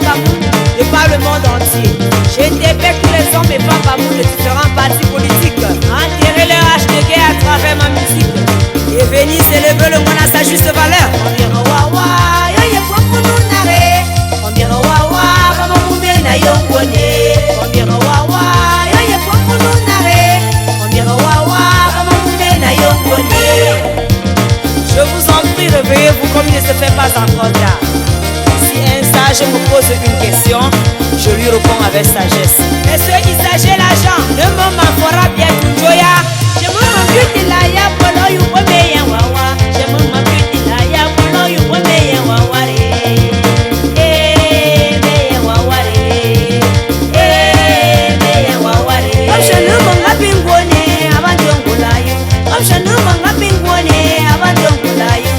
Bamoun de par le monde entier. J'interpelle tous les hommes et femmes Bamoun de différents partis politiques. Enterrer leur hache de guerre à travers ma musique. Et venir s'élever le monde à sa juste valeur. On dira wawa, yo ye kwa nare. On dira wawa, kama mumena yo kone. On dira wawa, yo ye kwa nare. On dira wawa, kama mumena yo kone. Je vous en prie, réveillez-vous comme il ne se fait pas encore tard. Si un sage me pose une question, je lui réponds avec sagesse. Mais ce qui s'agit l'argent, ne m'en fera bien tout joya. Je m'en pute la ya polo yu pome ya wawa. Je m'en pute la ya polo yu pome ya wawa re. Me ya wawa re. Me ya wawa re. Comme je ne m'en ngapingone avant d'ongolayo. Comme je ne m'en ngapingone avant d'ongolayo.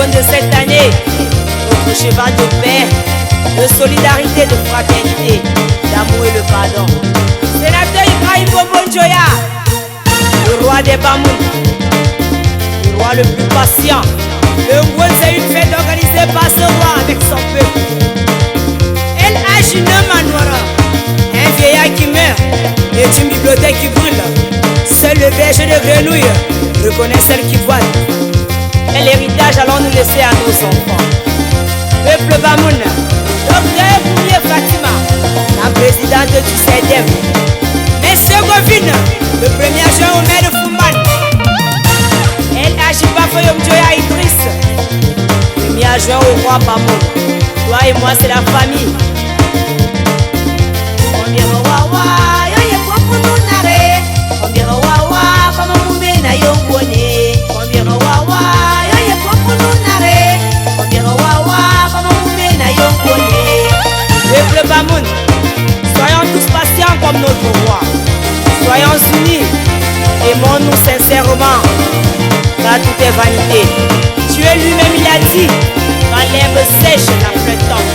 De cette année, notre cheval de paix, de solidarité, de fraternité, d'amour et de pardon. Sénateur Ibrahim Bobo Njoya, le roi des Bamoun, le roi le plus patient. Le Ngwen, c'est une fête organisée par ce roi avec son peuple. Elle agit Manouara, un vieillard qui meurt et une bibliothèque qui brûle. Seul le berger de grenouille reconnaît celle qui voile. Et l'héritage allons nous laisser à nos enfants. Peuple Bamoun, docteur Boulier Fatima, la présidente du CEDEM. Monsieur Govine, le premier adjoint au maire de Fumban. Elle agit pas Foyom Joya Idriss, premier adjoint au roi Bamoun. Toi et moi c'est la famille. On dira wawa, yo ye popo nare. On dira wawa, kama mumena yo kone. On dira wawa. Peuple Bamoun, soyons tous patients comme notre roi. Soyons unis, aimons-nous sincèrement, car tout est vanité. Dieu lui-même il a dit, quand l'herbe sèche, la fleur tombe.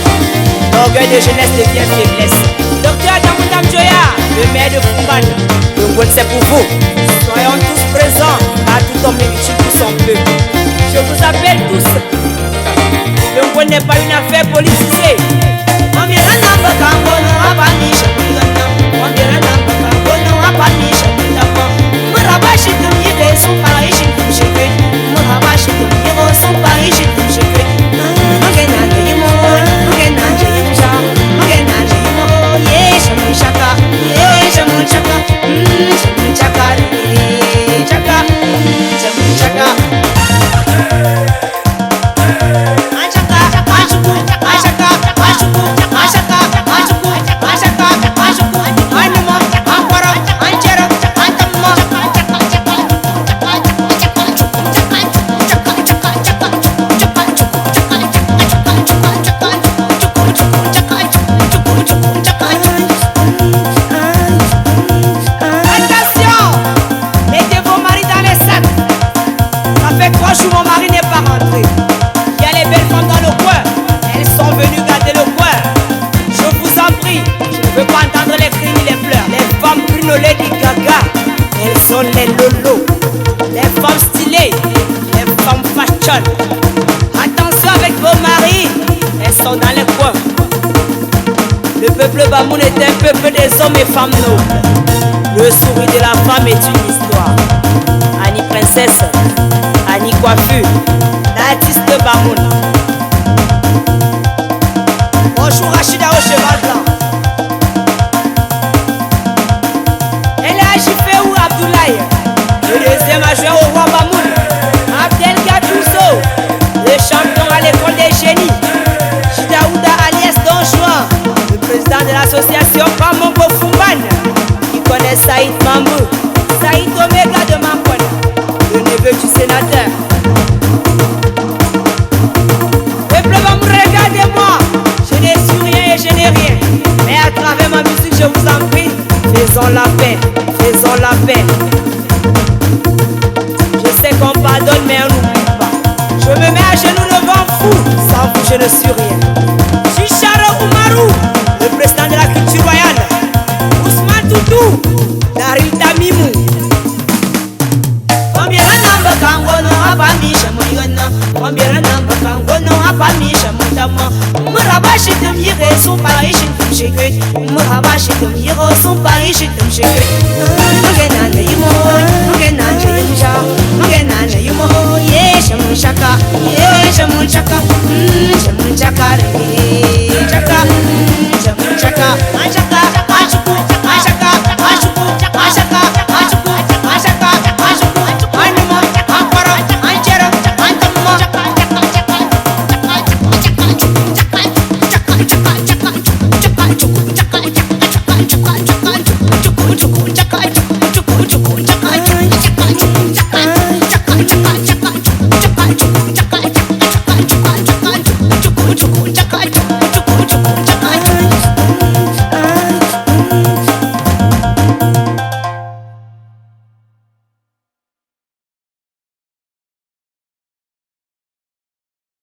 L'orgueil de jeunesse devient faiblesse. Docteur Damoutam Joya, le maire de Fumban, le Ngwen c'est pour vous. Soyons tous présents, car tout homme mérite tout son peuple. Je vous appelle tous. Le Ngwen n'est pas une affaire politisée. Les lolos, les femmes stylées, les femmes fashion. Attention avec vos maris, elles sont dans les coins. Le peuple Bamoun est un peuple des hommes et femmes nobles. Le sourire de la femme est une histoire. Annie Princesse, Annie Coiffure, l'artiste Bamoun. Bonjour Rachida au cheval blanc. Le deuxième adjoint au roi Bamoun, Abdel Gatouzo, le champion à l'école des génies, Chidaouda alias Don Juan, le président de l'association Bamongo Fumban, qui connaît c'est Saïd Mamou, Saïd Omega de Mampone, le neveu du sénateur. Peuple, regardez-moi, je n'ai su rien et je n'ai rien. Mais à travers ma musique, je vous en prie, faisons la paix, faisons la paix. Je sais qu'on pardonne, mais on n'oublie pas. Je me mets à genoux devant vous, sans vous, je ne suis rien. Chicharo Oumarou, le président de la culture royale. Ousmane Toutou, Daril Tamimou. Combien de nombres quand on a pas mis chez moi? Combien de nombres quand on a pas mis chez moi? Murabashi de mire son pareil, j'ai tout chez eux. Murabashi de mire son pareil, j'ai tout chez eux.